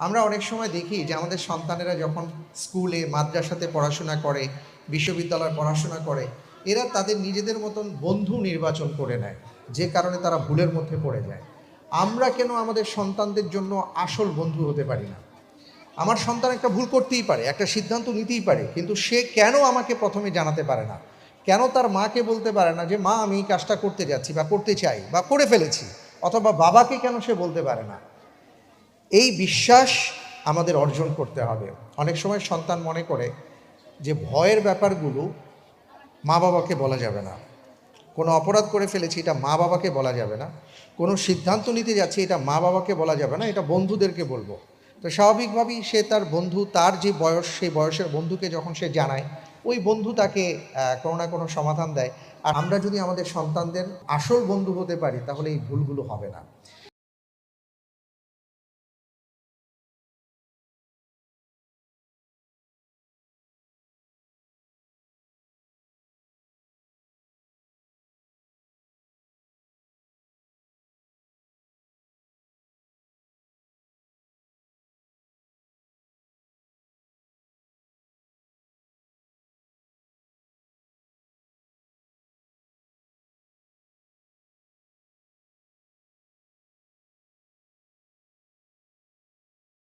আমরা অনেক সময় দেখি যে আমাদের সন্তানেরা যখন স্কুলে মাদ্রাসাতে পড়াশোনা করে, বিশ্ববিদ্যালয়ে পড়াশোনা করে, এরা তাদের নিজেদের মতন বন্ধু নির্বাচন করে নেয়, যে কারণে তারা ভুলের মধ্যে পড়ে যায়। আমরা কেন আমাদের সন্তানদের জন্য আসল বন্ধু হতে পারি না? আমার সন্তান একটা ভুল করতেই পারে, একটা সিদ্ধান্ত নিতেই পারে, কিন্তু সে কেন আমাকে প্রথমে জানাতে পারে না? কেন তার মাকে বলতে পারে না যে মা আমি এই কাজটা করতে যাচ্ছি বা করতে চাই বা করে ফেলেছি? অথবা বাবাকে কেন সে বলতে পারে না? এই বিশ্বাস আমাদের অর্জন করতে হবে। অনেক সময় সন্তান মনে করে যে ভয়ের ব্যাপারগুলো মা বাবাকে বলা যাবে না। কোনো অপরাধ করে ফেলেছি, এটা মা বাবাকে বলা যাবে না। কোনো সিদ্ধান্ত নিতে যাচ্ছি, এটা মা বাবাকে বলা যাবে না, এটা বন্ধুদেরকে বলবো। তো স্বাভাবিকভাবেই সে তার বন্ধু, তার যে বয়স, সেই বয়সের বন্ধুকে যখন সে জানায়, ওই বন্ধু তাকে কোনো না কোনো সমাধান দেয়। আর আমরা যদি আমাদের সন্তানদের আসল বন্ধু হতে পারি, তাহলে এই ভুলগুলো হবে না।